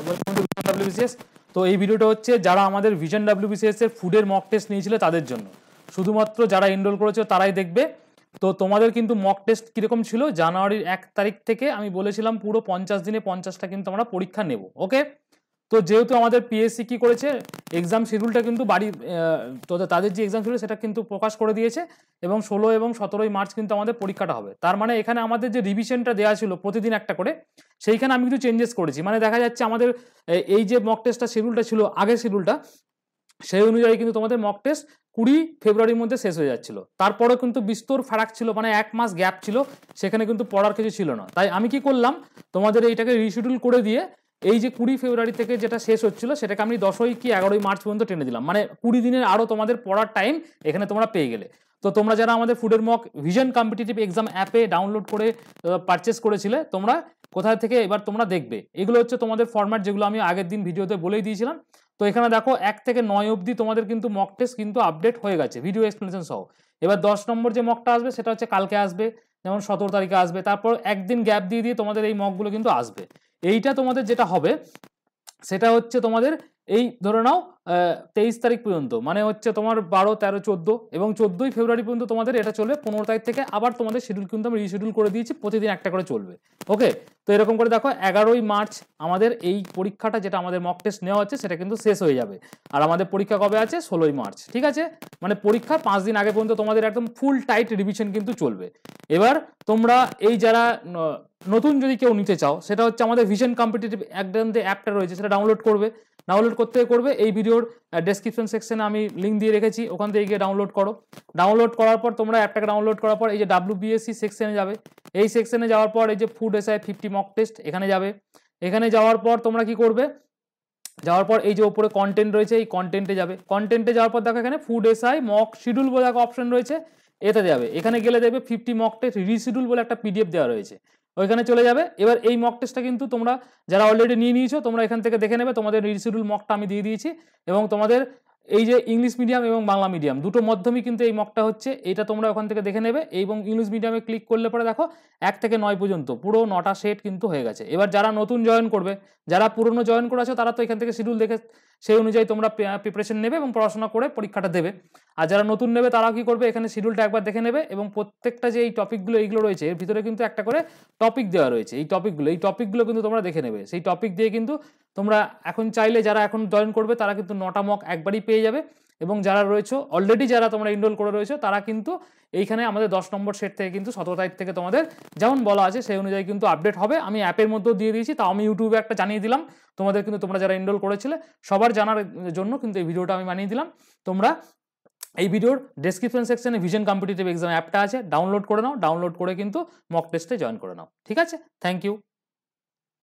Welcome to vision WBCS. তো এই ভিডিওটা হচ্ছে যারা আমাদের ভিশন ডাব্লিউবিসিএস এর ফুডের মক টেস্ট নিয়েছিল তাদের জন্য, শুধুমাত্র যারা এনরোল করেছে তারাই দেখবে। তো তোমাদের কিন্তু মক টেস্ট কীরকম ছিল, জানুয়ারির 1 তারিখ থেকে আমি বলেছিলাম পুরো 50 দিনে 50টা কিন্তু আমরা পরীক্ষা নেব। ওকে, তো যেহেতু আমাদের পিএসসি কি করেছে, এক্সাম শিডিউলটা কিন্তু তো তাদের যে এক্সাম শিডিউল সেটা কিন্তু প্রকাশ করে দিয়েছে এবং 16 এবং 17 মার্চ কিন্তু আমাদের পরীক্ষাটা হবে। তার মানে এখানে আমাদের যে রিভিশনটা দেওয়া ছিল প্রতিদিন একটা করে, সেইখানে আমি কিছু চেঞ্জেস করেছি। মানে দেখা যাচ্ছে আমাদের এই যে মক টেস্টটা শিডিউলটা ছিল আগের শিডিউলটা, সেই অনুযায়ী কিন্তু তোমাদের মক টেস্ট 20 ফেব্রুয়ারির মধ্যে শেষ হয়ে যাচ্ছিল। তারপরেও কিন্তু বিস্তর ফারাক ছিল, মানে 1 মাস গ্যাপ ছিল, সেখানে কিন্তু পড়ার কিছু ছিল না। তাই আমি কি করলাম, তোমাদের এইটাকে রিশিডিউল করে দিয়ে এই যে 20 ফেব্রুয়ারি থেকে যেটা শেষ হচ্ছিল সেটাকে আমি 10ই কি 11ই মার্চ পর্যন্ত টেনে দিলাম। মানে 20 দিনের আরও তোমাদের পড়ার টাইম এখানে তোমরা পেয়ে গেলে। তো তোমরা যারা আমাদের ফুডের মক ভিশন কম্পিটিটিভ এক্সাম অ্যাপে ডাউনলোড করে পারচেস করেছিলে, তোমরা কোথায় থেকে এবার তোমরা দেখবে, এগুলো হচ্ছে তোমাদের ফরম্যাট যেগুলো আমি আগের দিন ভিডিওতে বলেই দিয়েছিলাম। তো এখানে দেখো 1 থেকে 9 অবধি তোমাদের কিন্তু মক টেস্ট কিন্তু আপডেট হয়ে গেছে ভিডিও এক্সপ্লেনেশন সহ। এবার 10 নম্বর যে মকটা আসবে সেটা হচ্ছে কালকে আসবে, যেমন 17 তারিখে আসবে। তারপর একদিন গ্যাপ দিয়ে দিয়ে তোমাদের এই মকগুলো কিন্তু আসবে। এইটা তোমাদের যেটা হবে সেটা হচ্ছে তোমাদের এই ধরে নাও 23 তারিখ পর্যন্ত, মানে হচ্ছে তোমার 12, 13, 14 এবং 14ই ফেব্রুয়ারি পর্যন্ত তোমাদের এটা চলবে। 15 তারিখ থেকে আবার তোমাদের শিডিউল কিন্তু আমি রিশিডিউল করে দিয়েছি, প্রতিদিন একটা করে চলবে। ওকে, তো এরকম করে দেখো 11ই মার্চ আমাদের এই পরীক্ষাটা যেটা আমাদের মক টেস্ট নেওয়া হচ্ছে সেটা কিন্তু শেষ হয়ে যাবে। আর আমাদের পরীক্ষা কবে আছে? 16ই মার্চ। ঠিক আছে, মানে পরীক্ষার 5 দিন আগে পর্যন্ত তোমাদের একদম ফুল টাইট রিভিশন কিন্তু চলবে। এবার তোমরা এই যারা নতুন যদি কেউ নিতে চাও, সেটা হচ্ছে আমাদের ভিশন কম্পিটিটিভ একদম যে অ্যাপটা রয়েছে সেটা ডাউনলোড করবে। ডাউনলোড করবে এই ভিডিওর ডেসক্রিপশন সেকশনে আমি লিঙ্ক দিয়ে রেখেছি, ওখান থেকে গিয়ে ডাউনলোড করো। ডাউনলোড করার পর তোমরা অ্যাপটাকে ডাউনলোড করার পর এই যে WBSC সেকশনে যাবে। এই সেকশনে যাওয়ার পর এই যে ফুড এসআই 50 মক টেস্ট এখানে যাবে। এখানে যাওয়ার পর তোমরা কি করবে, যাওয়ার পর এই যে উপরে কন্টেন্ট রয়েছে এই কন্টেন্টে যাবে। কন্টেন্টে যাওয়ার পর দেখো এখানে ফুড এসআই মক শিডিউল বলে একটা অপশন রয়েছে, এতে যাবে। এখানে গেলে দেখবে 50 মক টেস্ট রিশিডিউল বলে একটা PDF দেওয়া রয়েছে, ওইখানে চলে যাবে। এবার এই মক টেস্টটা কিন্তু তোমরা যারা অলরেডি নিয়ে নিয়েছো তোমরা এখান থেকে দেখে নেবে। তোমাদের রিশিডিউল মকটা আমি দিয়ে দিয়েছি এবং তোমাদের এই যে ইংলিশ মিডিয়াম এবং বাংলা মিডিয়াম দুটো মাধ্যমে কিন্তু এই মকটা হচ্ছে, এটা তোমরা ওখান থেকে দেখে নেবে। এবং ইংলিশ মিডিয়ামে ক্লিক করলে পরে দেখো 1 থেকে 9 পর্যন্ত পুরো 9টা সেট কিন্তু হয়ে গেছে। এবার যারা নতুন জয়েন করবে, যারা পুরনো জয়েন করে আছো তারা তো এখান থেকে শিডিউল দেখে সেই অনুযায়ী তোমরা প্রিপারেশন নেবে এবং পড়াশোনা করে পরীক্ষাটা দেবে। আর যারা নতুন নেবে তারা কি করবে, এখানে শিডিউলটা একবার দেখে নেবে এবং প্রত্যেকটা যে এই টপিকগুলো এইগুলো রয়েছে এর ভিতরে কিন্তু একটা করে টপিক দেওয়া রয়েছে। এই টপিকগুলো কিন্তু তোমরা দেখে নেবে। সেই টপিক দিয়ে কিন্তু তোমরা এখন চাইলে যারা এখন জয়েন করবে তারা কিন্তু 9টা মক একবারই পেয়ে যাবে। এবং যারা রয়েছে অলরেডি যারা তোমরা এনরোল করে রয়েছে তারা কিন্তু এইখানে আমাদের 10 নম্বর সেট থেকে কিন্তু 17 তারিখ থেকে তোমাদের যেমন বলা আছে সেই অনুযায়ী কিন্তু আপডেট হবে। আমি অ্যাপের মধ্যেও দিয়ে দিয়েছি, তাও আমি ইউটিউবে একটা জানিয়ে দিলাম তোমাদের, কিন্তু তোমরা যারা এনরোল করেছিলে সবার জানার জন্য কিন্তু এই ভিডিওটা আমি বানিয়ে দিলাম। তোমরা এই ভিডিওর ডেসক্রিপশন সেকশনে ভিশন কম্পিটিটিভ এক্সাম অ্যাপটা আছে, ডাউনলোড করে নাও। ডাউনলোড করে কিন্তু মক টেস্টে জয়েন করে নাও। ঠিক আছে, থ্যাংক ইউ।